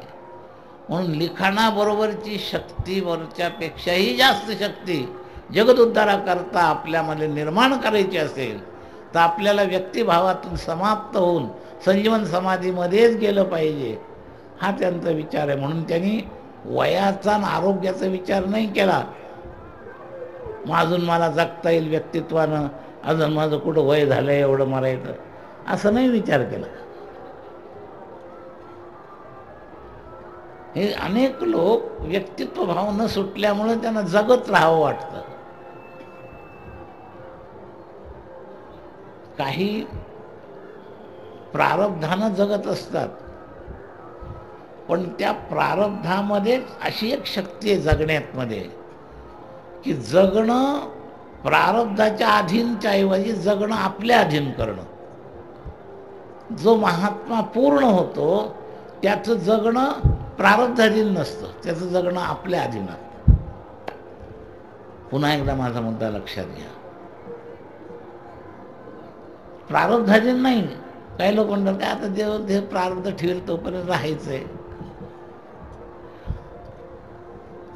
म्हणून लिखाणाबरोबरची शक्ती वरच्यापेक्षाही जास्त शक्ती जगदुद्धाराकरता आपल्यामध्ये निर्माण करायची असेल तर आपल्याला व्यक्तिभावातून समाप्त होऊन संजीवन समाधीमध्येच गेलं पाहिजे, हा त्यांचा विचार आहे. म्हणून त्यांनी वयाचा आणि आरोग्याचा विचार नाही केला. अजून मला जगता येईल व्यक्तित्वानं, अजून माझं कुठं वय झालं एवढं मरायचं, असं नाही विचार केला. हे अनेक लोक व्यक्तित्व भाव न सुटल्यामुळे त्यांना जगत राहावं वाटतं. काही प्रारब्धानं जगत असतात, पण त्या प्रारब्धामध्येच अशी एक शक्ती आहे जगण्यामध्ये की जगणं प्रारब्धाच्या अधीनच्या ऐवजी जगणं आपल्या अधीन करणं. जो महात्मा पूर्ण होतो त्याचं जगणं प्रारब्धाधीन नसतं, त्याचं जगणं आपल्या अधीनात. पुन्हा एकदा माझा मुद्दा लक्षात घ्या. प्रारब्धाधीन नाही. काही लोक म्हणतात आता देव प्रारब्ध ठेवेल तोपर्यंत राहायचंय,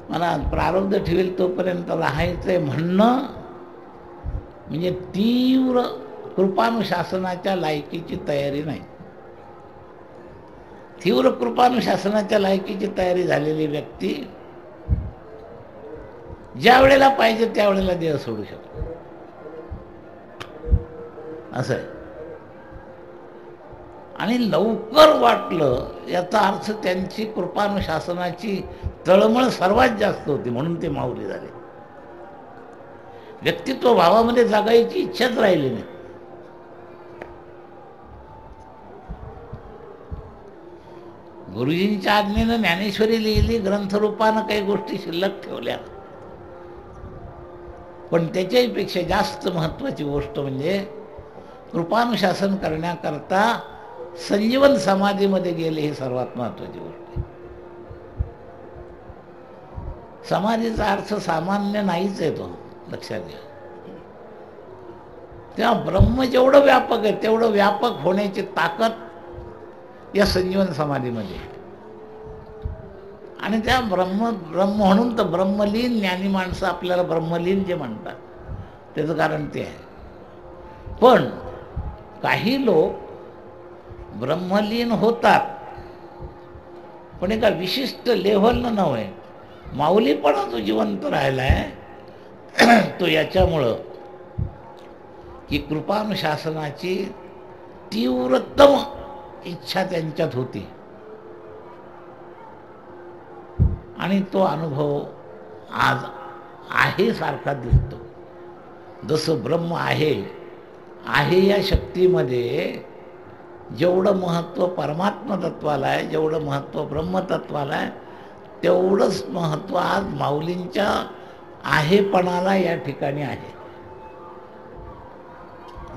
मला प्रारब्ध ठेवेल तोपर्यंत राहायचंय म्हणणं म्हणजे तीव्र कृपानुशासनाच्या लायकीची तयारी नाही. तीव्र कृपानुशासनाच्या लायकीची तयारी झालेली व्यक्ती ज्या वेळेला पाहिजे त्यावेळेला देह सोडू शकतो, असं आहे. आणि लवकर वाटलं याचा अर्थ त्यांची कृपानुशासनाची तळमळ सर्वात जास्त होती, म्हणून ते माऊली झाले. व्यक्तित्व भावामध्ये जगायची इच्छाच राहिली नाही. गुरुजींच्या आज्ञेनं ज्ञानेश्वरी लिहिली, ग्रंथरूपानं काही गोष्टी शिल्लक ठेवल्या. पण त्याच्याहीपेक्षा जास्त महत्त्वाची गोष्ट म्हणजे कृपानुशासन करण्याकरता संजीवन समाधीमध्ये गेले, ही सर्वात महत्त्वाची गोष्ट आहे. समाधीचा अर्थ सामान्य नाहीच आहे तो, लक्षात घ्या. तेव्हा ब्रह्म जेवढं व्यापक आहे तेवढं व्यापक होण्याची ताकद या संजीवन समाधीमध्ये. आणि त्या ब्रह्म म्हणून तर ब्रह्मलीन ज्ञानी माणसं आपल्याला ब्रह्मलीन जे म्हणतात त्याचं कारण ते आहे. पण काही लोक ब्रह्मलीन होतात, पण एका विशिष्ट लेव्हलनं नव्हे. माऊलीपणा जो जिवंत राहिला आहे तो याच्यामुळं की कृपानुशासनाची तीव्रतम इच्छा त्यांच्यात होती, आणि तो अनुभव आज आहे सारखा दिसतो. जसं ब्रह्म आहे या शक्तीमध्ये जेवढं महत्त्व परमात्मा तत्वाला आहे, जेवढं महत्त्व ब्रह्मतत्वाला आहे, तेवढंच महत्त्व आज माऊलींच्या आहेपणाला या ठिकाणी आहे.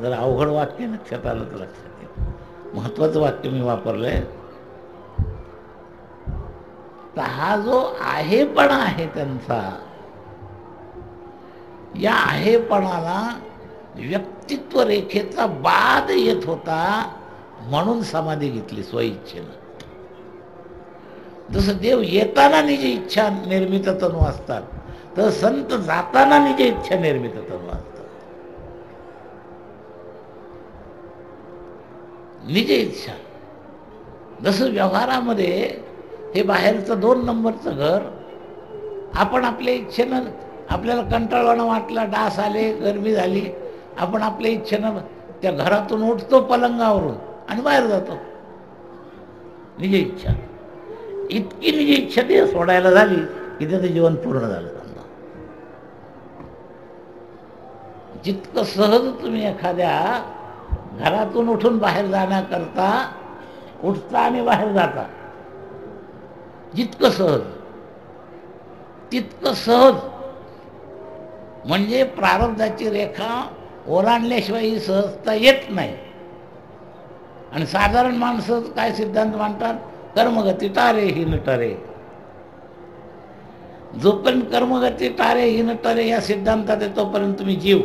जर अवघड वाक्य लक्षात आलं तर लक्षात येईल. महत्त्वाचं वाक्य मी वापरलंय. तर हा जो आहेपणा आहे त्यांचा, या आहेपणाला व्यक्तित्व रेखेचा बाद येत होता, म्हणून समाधी घेतली स्वइच्छेनं. जसं देव येताना निज इच्छा निर्मित तनु असतात, तर संत जाताना निज इच्छा निर्मित तनु असतात. निज इच्छा. जसं व्यवहारामध्ये हे बाहेरचं 2 नंबरचं घर आपण आपल्या इच्छेनं, आपल्याला कंटाळवाणं वाटला, डास आले, गरमी झाली, आपण आपल्या इच्छेनं त्या घरातून उठतो पलंगावरून आणि बाहेर जातो. निज इच्छा. इतकी निज इच्छा ते सोडायला झाली की त्याचं जीवन पूर्ण झालं. जितकं सहज तुम्ही एखाद्या घरातून उठून बाहेर जाण्याकरता उठता आणि बाहेर जाता, जितकं सहज तितकं सहज, म्हणजे प्रारब्धाची रेखा ओलांडल्याशिवाय ही सहजता येत नाही. आणि साधारण माणसं काय सिद्धांत मांडतात, कर्मगती टारे ही नटरे. जोपर्यंत कर्मगती टारे ही नटरे या सिद्धांतात आहे तोपर्यंत तुम्ही जीव,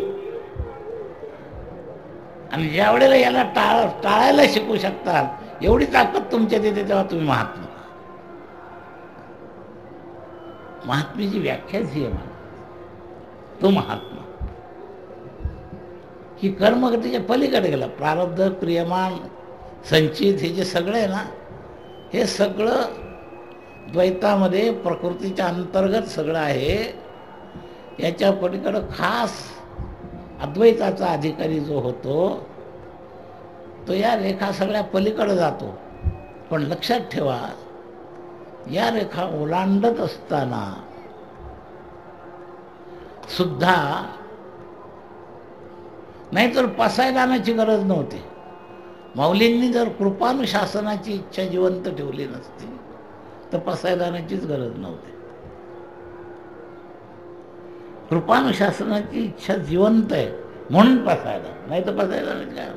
आणि ज्या वेळेला याला टाळायला शिकू शकतात, एवढी ताकद तुमच्यात येते, तेव्हा तुम्ही महात्मा. महात्म्याची व्याख्याच ही आहे, तो महात्मा की कर्मगतीच्या पलीकडे गेला. प्रारब्ध, क्रियमान, संचित हे जे सगळं आहे ना, हे सगळं द्वैतामध्ये प्रकृतीच्या अंतर्गत सगळं आहे. याच्या पलीकडं खास अद्वैताचा अधिकारी जो होतो तो या रेखा सगळ्या पलीकडे जातो. पण लक्षात ठेवा, या रेखा ओलांडत असताना सुद्धा, नाहीतर पसायदानाची गरज नव्हती. माऊलींनी जर कृपानुशासनाची इच्छा जिवंत ठेवली नसती तर पसायदानाचीच गरज नव्हती. कृपानुशासनाची इच्छा जिवंत आहे म्हणून पसायदान, नाही तर पसायदानाची काय.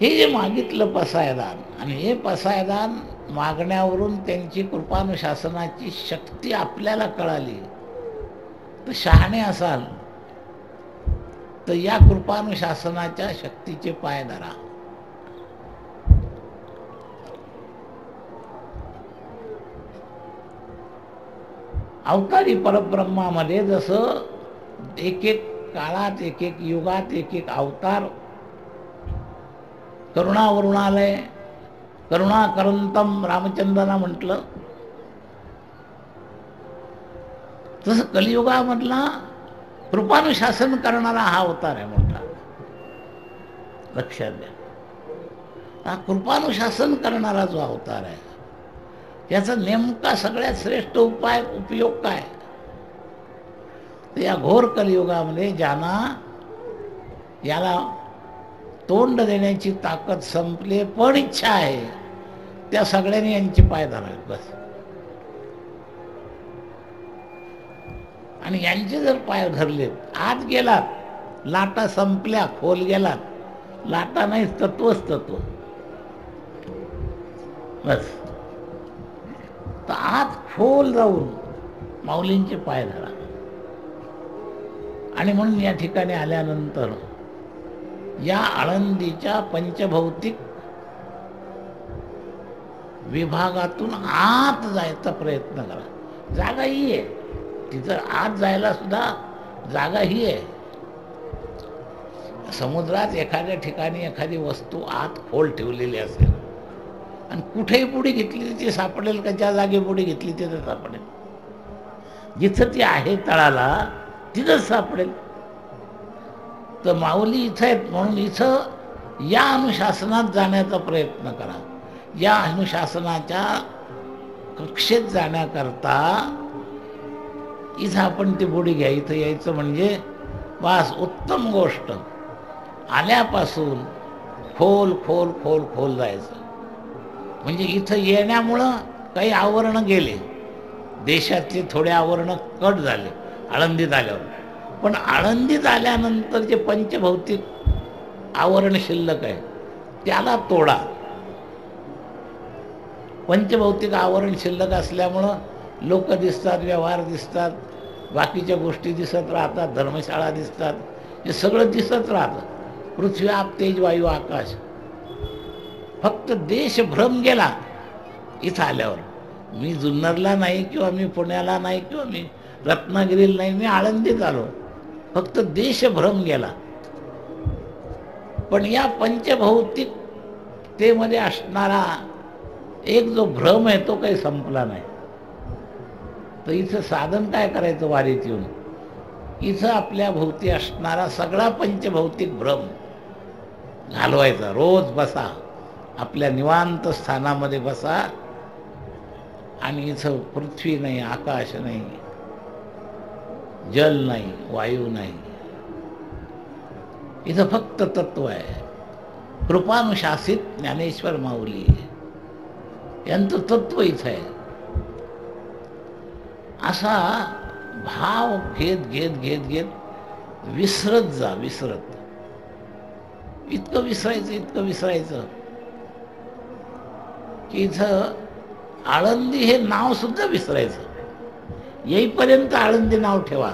हे जे मागितलं पसायदान, आणि हे पसायदान मागण्यावरून त्यांची कृपानुशासनाची शक्ती आपल्याला कळाली, तर शहाणे असाल तर या कृपानुशासनाच्या शक्तीचे पाय धरा. अवतारी परब्रह्मामध्ये जसं एक एक काळात, एक एक युगात एक एक अवतार, करुणावरुणालय करुणाकरंतम रामचंद्रांना म्हटलं, तसं कलियुगामधला कृपानुशासन करणारा हा अवतार आहे मोठा. लक्षात द्या, हा कृपानुशासन करणारा जो अवतार आहे याचा नेमका सगळ्यात श्रेष्ठ उपयोग काय? तर या घोर कलियुगामध्ये ज्यांना याला तोंड देण्याची ताकद संपली पण इच्छा आहे त्या सगळ्यांनी यांचे पाय धरावेत बस. आणि यांचे जर पाय धरलेत, आत गेलात, लाटा संपल्या, खोल गेलात, लाटा नाही, तत्वच तत्व बस. तर आत खोल जाऊन माऊलींचे पाय धरा. आणि म्हणून या ठिकाणी आल्यानंतर या आळंदीच्या पंचभौतिक विभागातून आत जायचा प्रयत्न करा. जागा ही आहे, तिथं आत जायला सुद्धा जागा ही आहे. समुद्रात एखाद्या ठिकाणी एखादी वस्तू आत खोल ठेवलेली असेल आणि कुठेही बुडी घेतली ती सापडेल का? ज्या जागे बुडी घेतली तिथं सापडेल. जिथं ती आहे तळाला तिथंच सापडेल. तर माऊली इथं आहेत म्हणून इथं या अनुशासनात जाण्याचा प्रयत्न करा. या अनुशासनाच्या कक्षेत जाण्याकरता इथं आपण ती बुडी घ्या. इथं यायचं म्हणजे वास उत्तम गोष्ट. आल्यापासून खोल खोल खोल खोल जायचं. म्हणजे इथं येण्यामुळं काही आवरणं गेले, देशातले थोडे आवरणं कट झाले आळंदीत आल्यावर. पण आळंदीत आल्यानंतर जे पंचभौतिक आवरण शिल्लक आहे त्याला तोडा. पंचभौतिक आवरण शिल्लक असल्यामुळं लोक दिसतात, व्यवहार दिसतात, बाकीच्या गोष्टी दिसत राहतात, धर्मशाळा दिसतात, हे सगळं दिसत राहतं. पृथ्वी, आप, तेज, वायू, आकाश. फक्त देशभ्रम गेला इथं आल्यावर. मी जुन्नरला नाही किंवा मी पुण्याला नाही किंवा मी रत्नागिरीला नाही, मी आळंदीत आलो. फक्त देशभ्रम गेला. पण या पंचभौतिकतेमध्ये असणारा एक जो भ्रम आहे तो काही संपला नाही. तर इथं साधन काय करायचं? वारीत येऊन इथं आपल्या भोवती असणारा सगळा पंचभौतिक भ्रम घालवायचा. रोज बसा, आपल्या निवांत स्थानामध्ये बसा आणि इथं पृथ्वी नाही, आकाश नाही, जल नाही, वायू नाही, इथं फक्त तत्व आहे. कृपानुशासित ज्ञानेश्वर माऊली यांचं तत्व इथं आहे. असा भाव घेत घेत घेत घेत विसरत जा. विसरत इतकं विसरायचं, इतकं विसरायचं की इथं आळंदी हे नाव सुद्धा विसरायचं. येईपर्यंत आळंदी नाव ठेवा.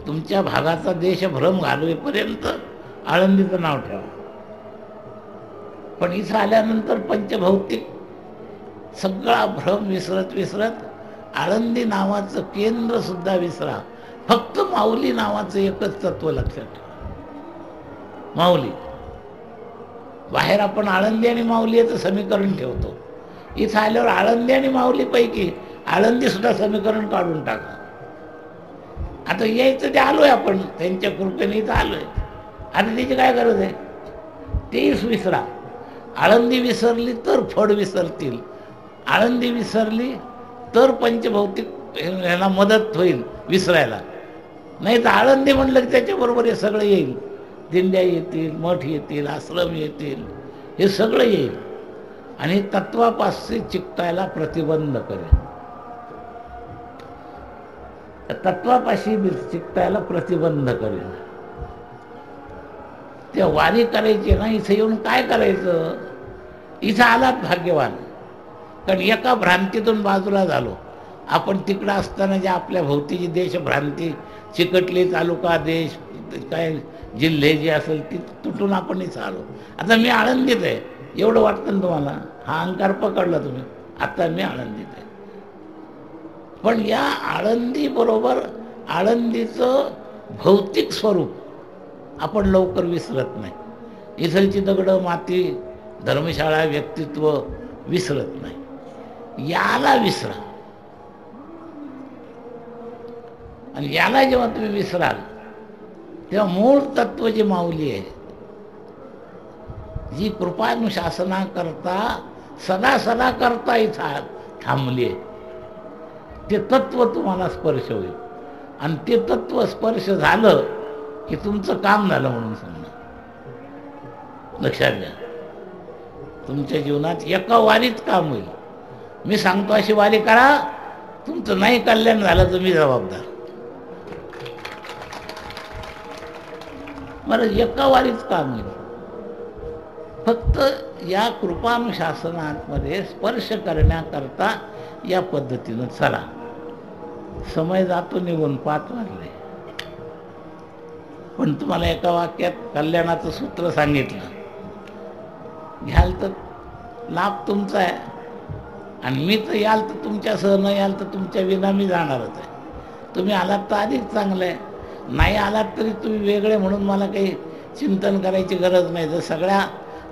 तुमच्या भागाचा देश भ्रम घालवेपर्यंत आळंदीचं नाव ठेवा. पण इथं आल्यानंतर पंचभौतिक सगळा भ्रम विसरत विसरत आळंदी नावाचं केंद्र सुद्धा विसरा. फक्त माऊली नावाचं एकच तत्व लक्षात ठेवा. माऊली. बाहेर आपण आळंदी आणि माऊली याचं समीकरण ठेवतो. इथं आल्यावर आळंदी आणि माऊलीपैकी आळंदी सुद्धा समीकरण काढून टाका. आता यायचं ते आलोय आपण, त्यांच्या कृपेने इथं आलोय. आता त्याची काय गरज आहे? तेच विसरा. आळंदी विसरली तर फड विसरतील. आळंदी विसरली तर पंचभौतिक ह्याला मदत होईल विसरायला. नाही तर आळंदी म्हणलं की त्याच्याबरोबर हे सगळं येईल. दिंड्या येतील, मठ येतील, आश्रम येतील, हे सगळं येईल आणि तत्वापाशी चिकटायला प्रतिबंध करेल. तत्वापाशी चिकटायला प्रतिबंध करेल. ते वारी करायची ना, इथं येऊन काय करायचं? इथं आलात भाग्यवान. कारण एका भ्रांतीतून बाजूला झालो आपण. तिकडं असताना जे आपल्या भोवतीची देशभ्रांती चिकटली, तालुका देश काय जिल्हे जे असेल ती तुटून आपण इथं आलो. आता मी आळंदीत आहे एवढं वाटतं ना तुम्हाला? हा अहंकार पकडला तुम्ही. आता मी आळंदीत आहे. पण या आळंदीबरोबर आळंदीचं भौतिक स्वरूप आपण लवकर विसरत नाही. इथलची दगडं, माती, धर्मशाळा, व्यक्तित्व, विसरत नाही. याला विसरा. आणि याला जेव्हा तुम्ही विसराल तेव्हा मूळ तत्व जे माऊली आहे, जी कृपानुशासना करता सदा सदा करता इथं थांबली आहे, ते तत्व तुम्हाला स्पर्श होईल. आणि ते तत्व स्पर्श झालं की तुमचं काम झालं म्हणून समजा. लक्षात घ्या, तुमच्या जीवनात एका वारीत काम होईल. मी सांगतो अशी वारी करा, तुमचं नाही कल्याण झालं तर मी जबाबदार. बरं, एका वारीत काम होईल. फक्त या कृपानुशासनामध्ये स्पर्श करण्याकरता या पद्धतीनं चला. समय जातो निघून, 5 वाजले, पण तुम्हाला एका वाक्यात कल्याणाचं सूत्र सांगितलं. घ्याल तर लाभ तुमचा आहे, आणि मी तर याल तर तुमच्यासह, न याल तर तुमच्या विना मी जाणारच आहे. तुम्ही आलात तर अधिक चांगलं आहे, नाही आलात तरी तुम्ही वेगळे म्हणून मला काही चिंतन करायची गरज नाही. जर सगळ्या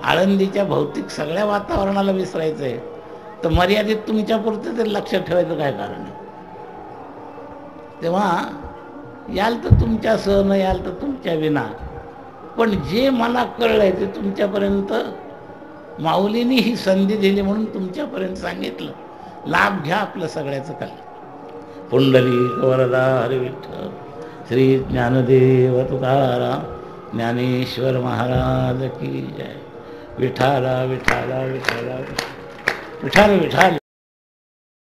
आळंदीच्या भौतिक सगळ्या वातावरणाला विसरायचं आहे तर मर्यादित तुमच्यापुरतं तरी लक्ष ठेवायचं काय कारण आहे. तेव्हा याल तर तुमच्यासह, न याल तर तुमच्या विना, पण जे मला कळलंय ते तुमच्यापर्यंत माऊलींनी ही संधी दिली म्हणून तुमच्यापर्यंत सांगितलं. लाभ घ्या आपलं सगळ्याचं कल्याण. पुंडलिक वरदा हरी विठ्ठल. श्री ज्ञानदेव तुकाराम ज्ञानेश्वर महाराज की जय. विठाला विठाला विठाला विठाल विठाल.